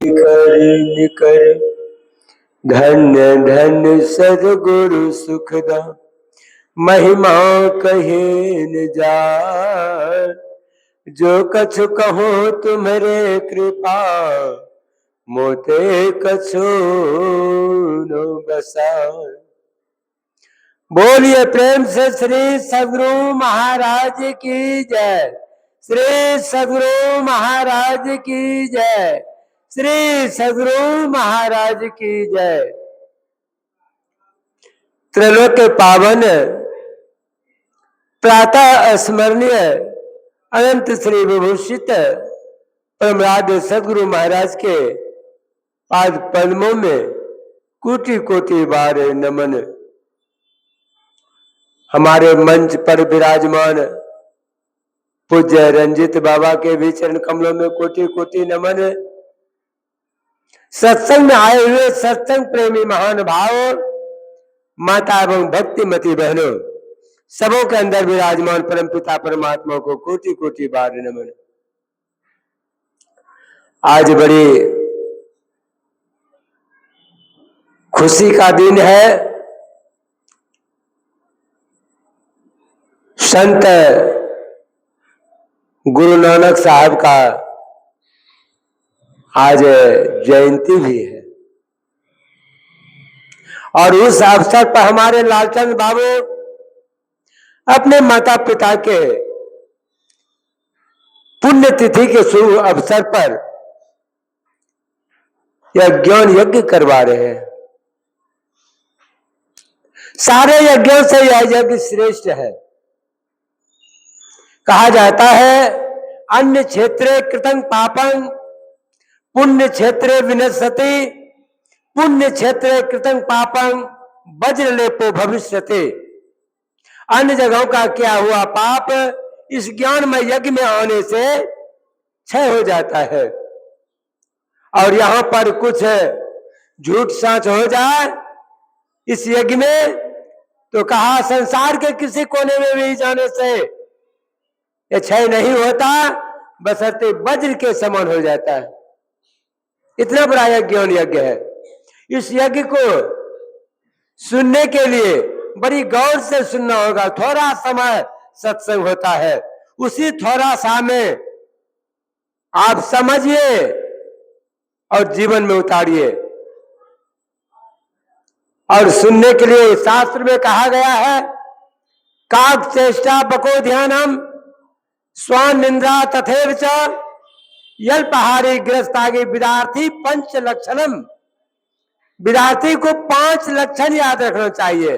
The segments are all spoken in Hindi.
निकर निकर धन्य धन्य सद्गुरु सुखदा महिमा कहे न जाए। जो कछु कहो तुम्हारे कृपा मोते कछु न बसाए। बोलिए प्रेम से श्री सद्गुरु महाराज की जय। श्री सद्गुरु महाराज की जय। श्री सद्गुरु महाराज की जय। त्रैलोक के पावन प्रातः स्मरणीय अनंत श्री विभूषित परमराध्य सद्गुरु महाराज के पाद पद्मों में कोटि कोटि बार नमन। हमारे मंच पर विराजमान पूज्य रंजित बाबा के भी चरण कमलों में कोटि कोटि नमन। सत्संग में आए हुए सत्संग प्रेमी महान भाव माता एवं भक्तिमती बहनों सबों के अंदर विराजमान परम पिता परमात्मा को कोटि कोटि बार नमन। आज बड़ी खुशी का दिन है। संत गुरु नानक साहब का आज जयंती भी है और उस अवसर पर हमारे लालचंद बाबू अपने माता पिता के पुण्यतिथि के शुभ अवसर पर यह ज्ञान यज्ञ करवा रहे हैं। सारे यज्ञों से यह यज्ञ श्रेष्ठ है। कहा जाता है अन्य क्षेत्रे कृतं पापं पुण्य क्षेत्रे विनश्यति पुण्य क्षेत्रे कृतं पापं वज्रलेपो भविष्यति। अन्य जगहों का क्या हुआ पाप इस ज्ञानमय यज्ञ में आने से क्षय हो जाता है और यहाँ पर कुछ झूठ साच हो जाए इस यज्ञ में तो कहा संसार के किसी कोने में भी जाने से ये क्षय नहीं होता बशर्ते वज्र के समान हो जाता है। इतना बड़ा यह ज्ञान यज्ञ है। इस यज्ञ को सुनने के लिए बड़ी गौर से सुनना होगा। थोड़ा समय सत्संग होता है, उसी थोड़ा सा में आप समझिए और जीवन में उतारिए। और सुनने के लिए शास्त्र में कहा गया है काक चेष्टा बको ध्यानम स्वान निंद्रा तथैव च यल्पहारी गृहस्थागी विद्यार्थी पंच लक्षणम। विद्यार्थी को 5 लक्षण याद रखना चाहिए।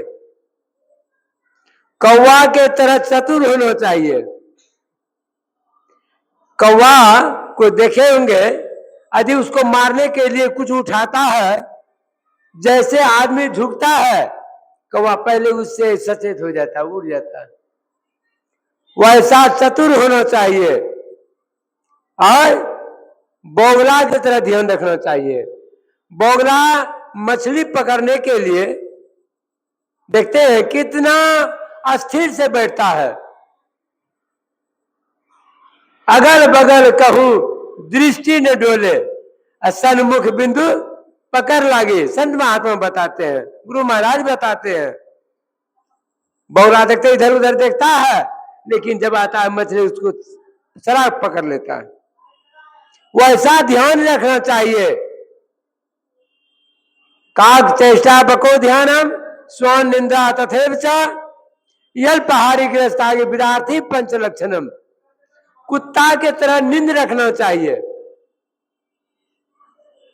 कौवा के तरह चतुर होना चाहिए। कौवा को देखे होंगे यदि उसको मारने के लिए कुछ उठाता है जैसे आदमी झुकता है कौवा पहले उससे सचेत हो जाता है, उड़ जाता है। वैसा चतुर होना चाहिए और बोगला की तरह ध्यान रखना चाहिए। बोगला मछली पकड़ने के लिए देखते हैं कितना अस्थिर से बैठता है। अगल बगल कहूं दृष्टि न डोले सन्मुख बिंदु पकड़ लागे। संत महात्मा बताते हैं, गुरु महाराज बताते हैं। बोगला देखते इधर उधर देखता है लेकिन जब आता है मछली उसको सराग पकड़ लेता है। वैसा ध्यान रखना चाहिए। काक चेष्टा बको ध्यानम स्वान निंद्रा तथैव च यल्पहारी गृहस्थागी विद्यार्थी पंच लक्षणम। कुत्ता के तरह नींद रखना चाहिए।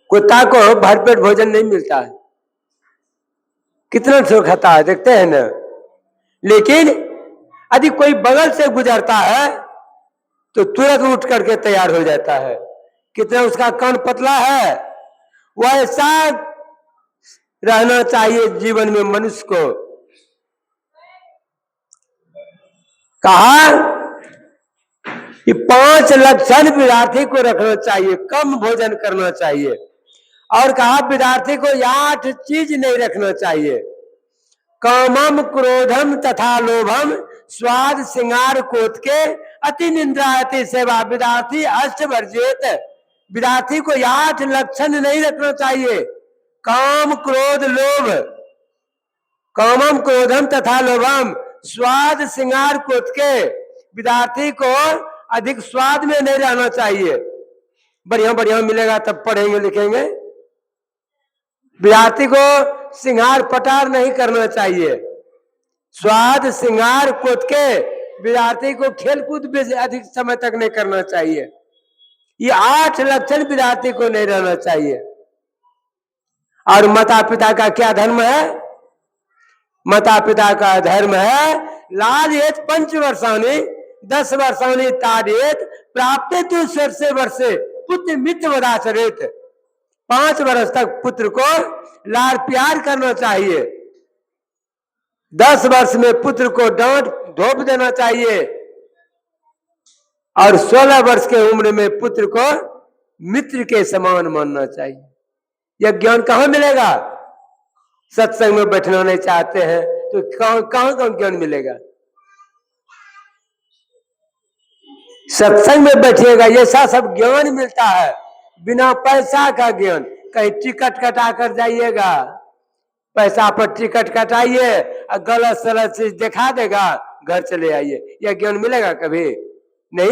कुत्ता को भरपेट भोजन नहीं मिलता है, कितना शोर खाता है देखते हैं ना। लेकिन यदि कोई बगल से गुजरता है तो तुरंत उठ करके तैयार हो जाता है। कितना उसका कान पतला है। वैसा रहना चाहिए जीवन में मनुष्य को। कहा कि 5 लक्षण विद्यार्थी को रखना चाहिए। कम भोजन करना चाहिए और कहा विद्यार्थी को 8 चीज नहीं रखना चाहिए। कामम क्रोधम तथा लोभम स्वाद श्रृंगार कोत के अति निंद्रा अति सेवा विद्यार्थी अष्ट वर्जित विद्यार्थी को 8 लक्षण नहीं रखना चाहिए। काम, क्रोध, लोभ, कामम क्रोधम तथा लोभम, स्वाद श्रृंगार क्रोध के। विद्यार्थी को अधिक स्वाद में नहीं रहना चाहिए। बढ़िया बढ़िया मिलेगा तब पढ़ेंगे लिखेंगे। विद्यार्थी को श्रृंगार पटार नहीं करना चाहिए। स्वाद श्रृंगार कूद के विद्यार्थी को खेल कूद भी अधिक समय तक नहीं करना चाहिए। ये 8 लक्षण विद्यार्थी को नहीं रहना चाहिए। और माता पिता का क्या धर्म है? माता पिता का धर्म है लाजेत 5 वर्षानि 10 वर्षानि ताड़ेत प्राप्ते तु सर्षे वर्षे पुत्र मित्र वदाचरेत। 5 वर्ष तक पुत्र को लाड़ प्यार करना चाहिए। 10 वर्ष में पुत्र को डांट धोप देना चाहिए और 16 वर्ष के उम्र में पुत्र को मित्र के समान मानना चाहिए। यह ज्ञान कहां मिलेगा? सत्संग में बैठना नहीं चाहते हैं तो कहां ज्ञान मिलेगा? सत्संग में बैठिएगा, ऐसा सब ज्ञान मिलता है, बिना पैसा का ज्ञान। कहीं टिकट कटा कर जाइएगा, पैसा पर टिकट कटाइए और गलत सलत चीज दिखा देगा, घर चले आइए। यह ज्ञान मिलेगा? कभी नहीं